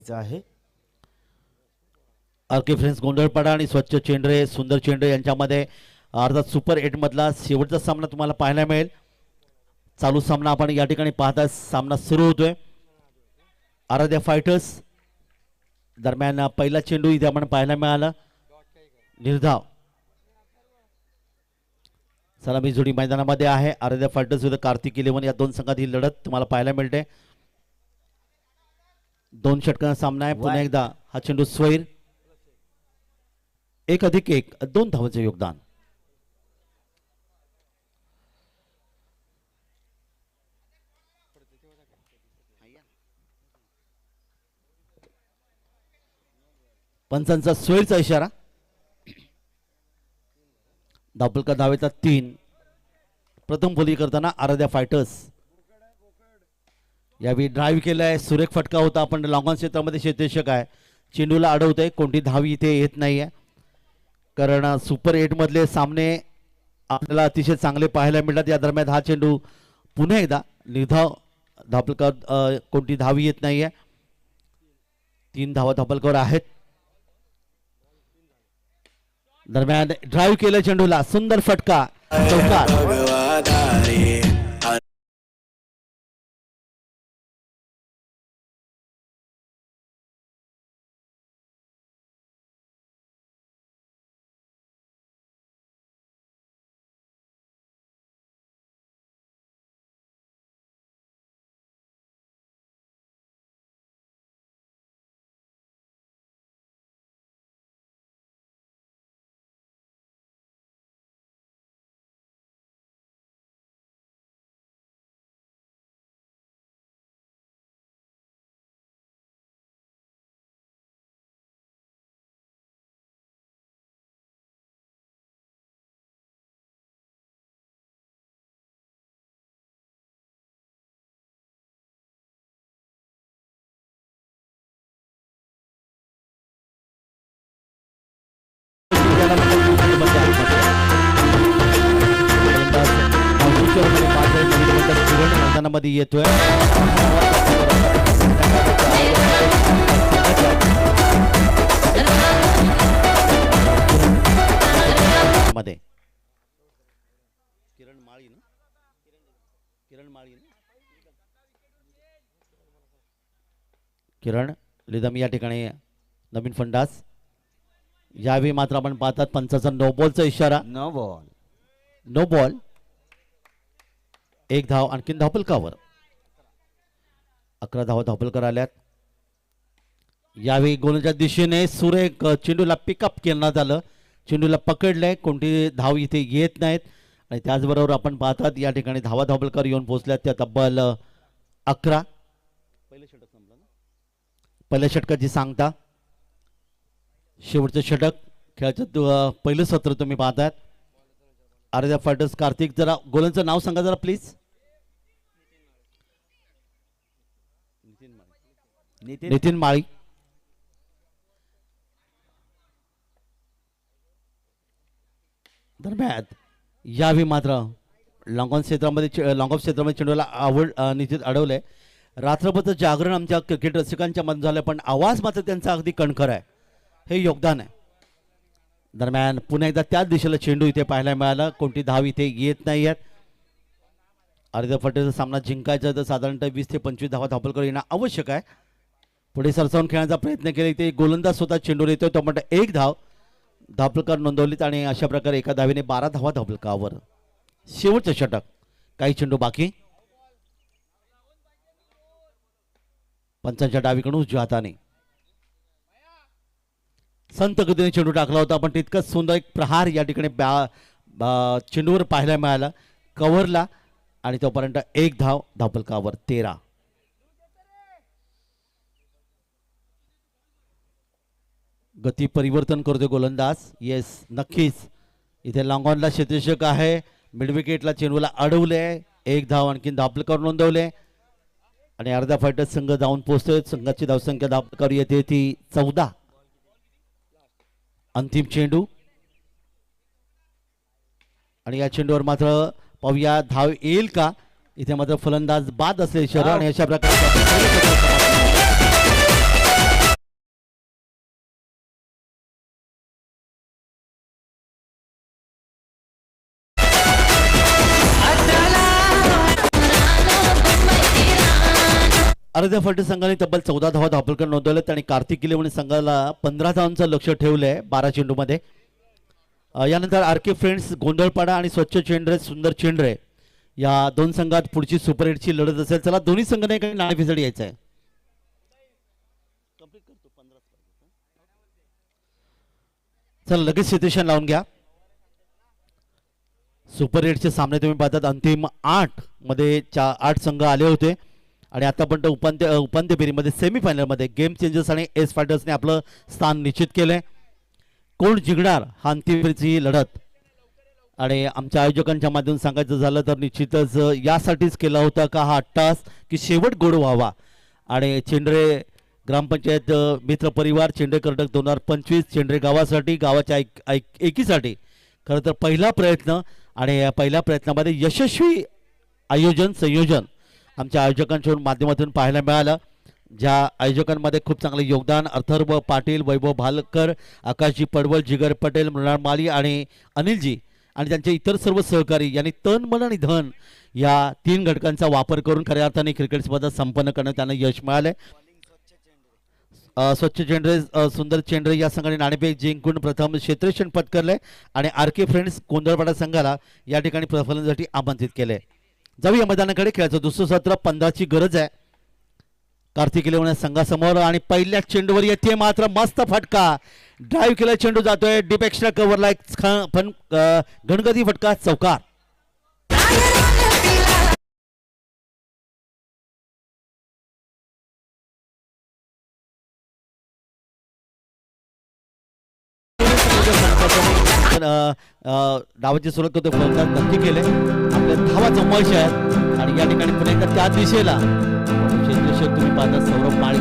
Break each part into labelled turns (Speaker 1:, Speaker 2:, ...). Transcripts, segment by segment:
Speaker 1: आहे RK friends Gondhalpada आणि स्वच्छ चेंडरे सुंदर चेंडरे यांच्यामध्ये अर्थात सुपर 8 मधला शेवटचा सामना तुम्हाला पाहायला मिळेल। चालू सामना आपण या ठिकाणी पाहता सामना सुरू होतोय। आराध्या फायटर्स दरम्यान पहिला चेंडू इथे आपण पाहायला मिळाला। निर्धाव सलामी जोडी मैदानामध्ये आहे। आराध्या फायटर्स विरुद्ध कार्तिक 11 या दोन संघात ही लढत तुम्हाला पाहायला मिळते। दोन षटकांचा सामना आहे। पुन्हा एकदा हा चेंडू स्वैर 1+1 2 धावांचे योगदान। पंचांचा स्वैरचा इशारा। धावपलका धावेचा 3। प्रथम बोली करताना आराध्या फायटर्स यावेळी ड्राईव्ह केलाय। सुरेख फटका होता। आपण लॉंग ऑन क्षेत्रामध्ये क्षेत्ररक्षक आहे। चेंडूला अडवतोय। कोणती धावी इथे येत नाहीये कारण सुपर 8 मधले सामने आपल्याला अतिशय चांगले पाहायला मिळतात। या दरम्यान हा चेंडू पुन्हा एकदा निर्धाव धावपलका कोणती धावी येत नाहीये। 3 धावा धावपलकावर आहेत। दरम्यान ड्राईव्ह केलं चेंडूला सुंदर फटका चौकार। मैदानामध्ये येतोय। मध्ये किरण माळी ना किरण लिदम या ठिकाणी नवीन फंडास। यावेळी मात्र आपण पाहतात पंचाचा नो बॉलचा इशारा।
Speaker 2: नो
Speaker 1: बॉल 1 धाव आणखीन धावपलकावर। 11 धावा धावपलकर आल्यात। यावेळी गोलच्या दिशेने सुरेख चेंडूला पिकअप करण्यात आलं। चेंडूला पकडलंय। कोणती धाव इथे येत नाहीत आणि त्याचबरोबर आपण पाहतात या ठिकाणी धावा धावपलकर येऊन पोहोचल्यात त्या तब्बल 11। पहिल्या षटकाची सांगता शेवटचं षटक खेळाचं पहिलं सत्र तुम्ही पाहतायत। आराध्या फायटर्स कार्तिक जरा गोलांचं नाव सांगा जरा प्लीज। नितीन माळी। दरम्यान यावेळी मात्र लॉंग ऑफ क्षेत्रामध्ये चेंडूला निश्चित अडवलंय। रात्रभर जागरण आमच्या क्रिकेट रसिकांच्या मधून झालं पण आवाज मात्र त्यांचा अगदी कणखर आहे। हे योगदान आहे। दरम्यान पुन्हा एकदा त्याच दिशेला चेंडू इथे पाहायला मिळाला। कोणती धाव इथे येत नाही आहेत। आराध्या फायटर्सचा सामना जिंकायचा तर साधारणतः 20 ते 25 धावा धावपलकर येणं आवश्यक आहे। पुढे सरसावून खेळण्याचा प्रयत्न केला इथे गोलंदाज स्वतः चेंडूवर येतोय। तो म्हणतो 1 धाव धावपलकर नोंदवलीत आणि अशा प्रकारे एका धावीने 12 धावा धावपलकावर। शेवटचं षटक काही चेंडू बाकी। पंचांच्या डावीकडून उजव्या हाताने संत गतीने चेंडू टाकला होता पण तितकंच सुंदर एक प्रहार या ठिकाणी चेंडूवर पाहायला मिळाला कव्हरला आणि तोपर्यंत 1 धाव धावपलकावर 13। गती परिवर्तन करतोय गोलंदाज। येस नक्कीच इथे लॉंग ऑनला क्षेत्ररक्षक आहे। मिड विकेटला चेंडूला अडवले 1 धाव आणखीन धावपलकावर नोंदवले आणि अर्धा फायटर्स संघ जाऊन पोहोचतोय। संघाची धावसंख्या धावपलकावर येते ती 14। अंतिम चेंडू आणि या चेंडूवर मात्र पाहूया धाव येईल का। इथे मात्र फलंदाज बाद असले शरण अशा प्रकारे अर्ध्या फलटण संघाने तब्बल 14 धावा धापलकर नोंदवल्यात आणि कार्तिक किलेवणी संघाला 15 धावांचं लक्ष ठेवलंय 12 चेंडूमध्ये. यानंतर आर के फ्रेंड्स गोंधळपाडा आणि स्वच्छ चेंडरे सुंदर चेंडरे या दोन संघात पुढची सुपर 8ची लढत असेल. चला दोन्ही संघाने काही नाणेफेक यायचं आहे. चला लगेच सिच्युएशन लावून घ्या. सुपर 8चे सामने तुम्ही पाहतात अंतिम 8 मध्ये 8 संघ आले होते आणि आतापर्यंत उपांत्य फेरीमध्ये सेमीफायनलमध्ये गेम चेंजर्स आणि एस फायटर्सने आपलं स्थान निश्चित केलंय. कोण जिंकणार हा अंतिम फेरीची लढत आणि आमच्या आयोजकांच्या माध्यमातून सांगायचं झालं तर निश्चितच यासाठीच केला होता का हा अट्टास की शेवट गोड व्हावा. आणि चेंडरे ग्रामपंचायत मित्र परिवार चेंडे कर्टक 2025 चेंडरे गावासाठी गावाच्या एकीसाठी खरं तर पहिला प्रयत्न आणि या पहिल्या प्रयत्नामध्ये यशस्वी आयोजन संयोजन आमच्या आयोजकांच्या माध्यमातून पाहायला मिळालं. ज्या आयोजकांमध्ये खूप चांगले योगदान अथर्व पाटील वैभव भालकर आकाशजी पडवळ जिगर पटेल मृणाल माली आणि अनिलजी आणि त्यांचे इतर सर्व सहकारी यांनी तन मन आणि धन या 3 घटकांचा वापर करून खऱ्या अर्थाने क्रिकेट स्पर्धा संपन्न करण्यात त्यांना यश मिळाले. स्वच्छ चेंडरे सुंदर चेंडरे या संघाने नाणेफेक जिंकून प्रथम क्षेत्ररक्षण पत्करले आणि आर के फ्रेंड्स गोंधळपाडा संघाला या ठिकाणी प्रफलनासाठी आमंत्रित केले. जाऊया मैदानाकडे. खेळाचं दुसरं सत्र 15ची गरज आहे कार्तिक किलेवण्या संघासमोर आणि पहिल्या चेंडूवर येते मात्र मस्त फटका ड्राईव्ह केला चेंडू जातोय डीप एक्स्ट्रा कव्हरला एक पण गणगती फटका चौकार. डावाची सुरुवात करतो फलंदाज नक्की केले आपल्या धावा जमवायच्या आहेत आणि या ठिकाणी पुन्हा एकदा त्या दिशेला क्षेत्ररक्षक तुम्ही पाहता सौरभ माळी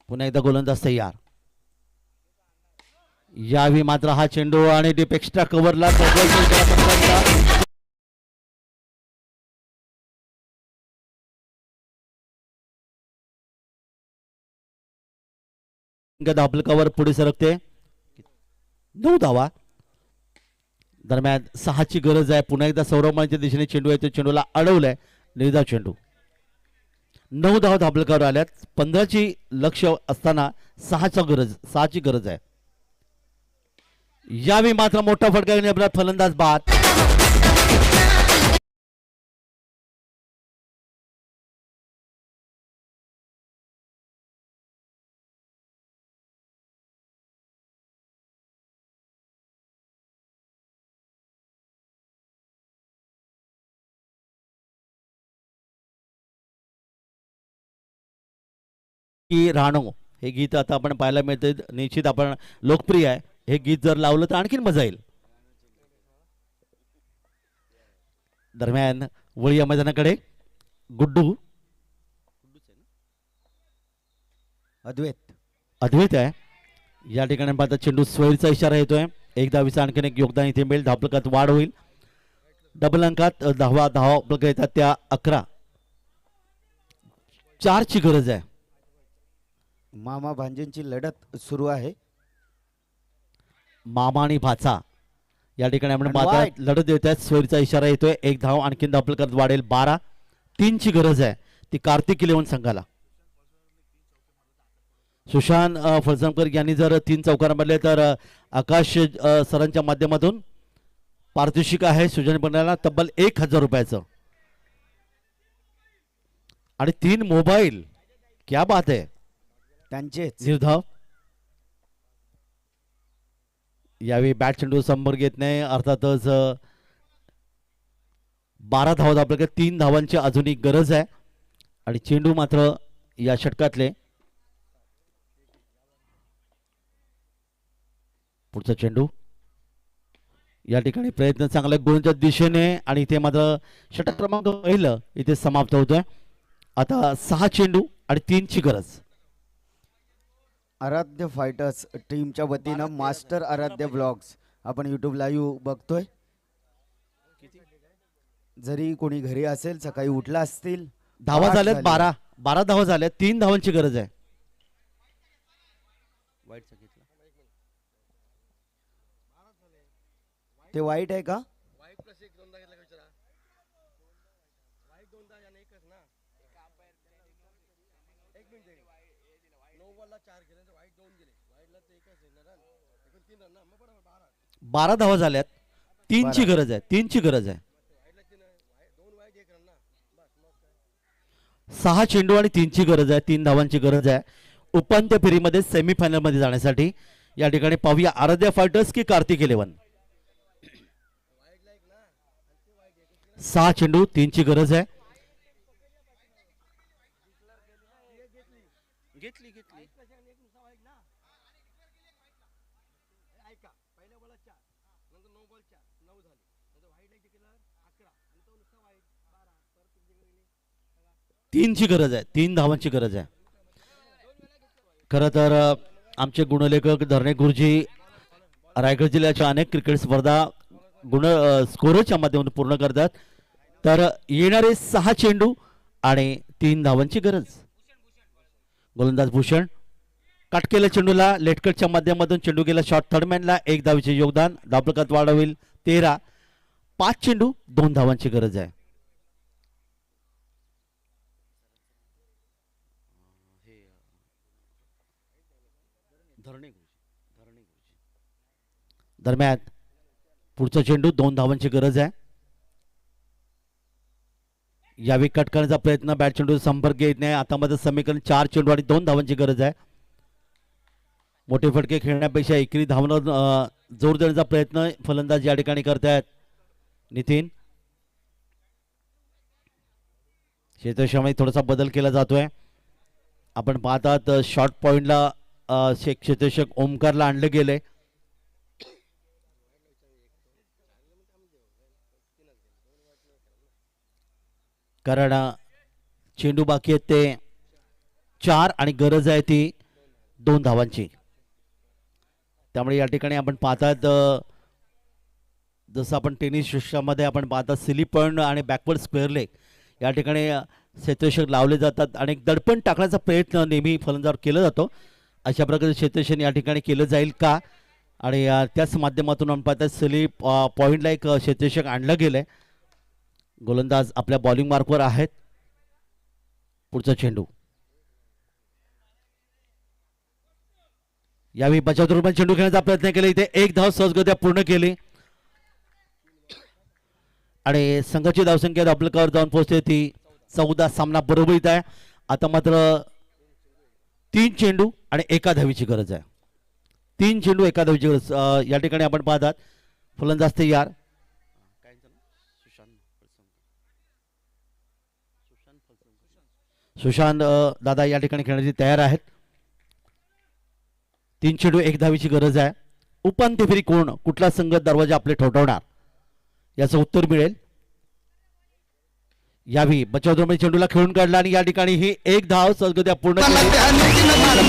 Speaker 1: पुन्हा एकदा गोलंदाज तयार. यावी मात्र हा चेंडू आणि डीप एक्स्ट्रा कव्हरला धापलकावर पुढे सरकते 9 धावा. दरम्यान 6ची गरज आहे. पुन्हा एकदा सौरभ माळीच्या दिशेने चेंडू आहे तो चेंडूला अडवलाय निर्धाव चेंडू 9 धावा धापलकावर आल्यात. 15ची लक्ष असताना 6ची गरज आहे. यावेळी मात्र मोठा फटका घेऊन आपला फलंदाज बाद. की राणो हे गीत आता आपण पाहायला मिळते निश्चित आपण लोकप्रिय आहे. हे गीत जर लावलं तर आणखीन मजा येईल. दरम्यान वळी या मैदानाकडे गुड्डू अद्वैत आहे या ठिकाणी पाहता चेंडू स्वैरचा इशारा येतोय. एक धावीचा आणखीन एक योगदान इथे मिळेल. धावपलकात वाढ होईल. डबल अंकात धावपलक येतात त्या 11. 4ची गरज आहे.
Speaker 2: मामा भांजेंची लढत सुरू आहे.
Speaker 1: मामा आणि भाचा या ठिकाणी आपण पाहतात लढत देत आहेत. स्वैरचा इशारा येतोय. एक धाव आणखीन धावपलकात वाढेल. 12. 3ची गरज आहे ती कार्तिक इलेव्हन संघाला. सुशांत फळसमकर यांनी जर 3 चौकार मारले तर आकाश सरांच्या माध्यमातून पारितोषिक आहे सुजन बनाला तब्बल 1000 रुपयाचं आणि 3 मोबाईल. क्या बात आहे.
Speaker 2: त्यांचे
Speaker 1: निर्धाव यावेळी बॅट चेंडू समोर घेत नाही. अर्थातच 12 धावा आपल्याकडे 3 धावांची अजूनही गरज आहे आणि चेंडू मात्र या षटकातले पुढचा चेंडू या ठिकाणी प्रयत्न चांगल्या गोलच्या दिशेने आणि इथे मात्र षटक क्रमांक पहिलं इथे समाप्त होतोय. आता 6 चेंडू आणि 3ची गरज.
Speaker 2: आराध्य फायटर्स टीमच्या वतीनं मास्टर आराध्य ब्लॉग्स आपण यूट्यूब लाईव्ह बघतोय. जरी कोणी घरी असेल सकाळी उठला असतील.
Speaker 1: धावा झाल्यात 12 धावा झाल्या. 3 धावांची गरज आहे.
Speaker 2: ते वाईट आहे का.
Speaker 1: 12 धावा झाल्यात. 3ची गरज आहे. 3ची गरज आहे. 6 चेंडू आणि 3ची गरज आहे. 3 धावांची गरज आहे उपांत्य फेरीमध्ये सेमीफायनल मध्ये जाण्यासाठी. या ठिकाणी पाहूया आराध्या फायटर्स की कार्तिक 11. 6 चेंडू 3ची गरज आहे. घेतली घेतली तीनची गरज आहे. 3 धावांची गरज आहे. खरं तर आमचे गुणलेखक धरणे गुरुजी रायगड जिल्ह्याच्या अनेक क्रिकेट स्पर्धा स्कोरच्या माध्यमातून पूर्ण करतात. तर येणारे 6 चेंडू आणि 3 धावांची गरज. गोलंदाज भूषण कट केल्या चेंडूला लेटकटच्या माध्यमातून चेंडू गेला शॉर्ट थर्डमॅनला 1 धावेचे योगदान. धावफलकात वाढ होईल 13. 5 चेंडू 2 धावांची गरज आहे. दरम्यान पुढचा चेंडू 2 धावांची गरज आहे. यावेळी कट करण्याचा प्रयत्न बॅट चेंडू संपर्क येत नाही. आता मध्ये समीकरण 4 चेंडू आणि 2 धावांची गरज आहे. मोठे फटके खेळण्यापेक्षा एकरी धावणं जोर देण्याचा प्रयत्न फलंदाज या ठिकाणी करतायत. नितीन क्षेत्रक्षेत्रामध्ये थोडासा बदल केला जातोय. आपण पाहतात शॉर्ट पॉइंटला क्षेत्ररक्षक ओमकारला आणले गेले. कारण चेंडू बाकी आहेत ते 4 आणि गरज आहे ती 2 धावांची. त्यामुळे या ठिकाणी आपण पाहतात जसं आपण टेनिस शिक्षामध्ये आपण पाहतात स्लिप पॉइंट आणि बॅकवर्ड स्क्वेअर लेग या ठिकाणी क्षेत्ररक्षक लावले जातात आणि एक दडपण टाकण्याचा प्रयत्न नेहमी फलंदाजावर केला जातो. अशा प्रकारे क्षेत्ररक्षण या ठिकाणी केलं जाईल का आणि त्याच माध्यमातून आपण पाहतात स्लिप पॉइंटला एक क्षेत्ररक्षक आणलं गेलंय. गोलंदाज आपल्या बॉलिंग मार्कवर आहेत. पुढचा चेंडू यावेळी बचाव दरम्यान चेंडू खेळण्याचा प्रयत्न केला. इथे 1 धाव सहजगत्या पूर्ण केली आणि संघाची धावसंख्या धावफलकावर जाऊन पोहोचते ती 14. सामना बरोबरीत आहे. आता मात्र 3 चेंडू आणि 1 धावीची गरज आहे. 3 चेंडू 1 धावीची गरज. या ठिकाणी आपण पाहतात फलंदाज तयार. सुशांत दादा या ठिकाणी खेळण्याची तयार आहेत. 3 चेंडू 1 धावीची गरज आहे. उपांत्य फेरी कोण कुठला संघ दरवाजा आपले ठोठावणार याचं उत्तर मिळेल. यावेळी बचाव दरम्यान चेंडूला खेळून काढला आणि या ठिकाणी ही 1 धाव सहजगत्या पूर्ण केली.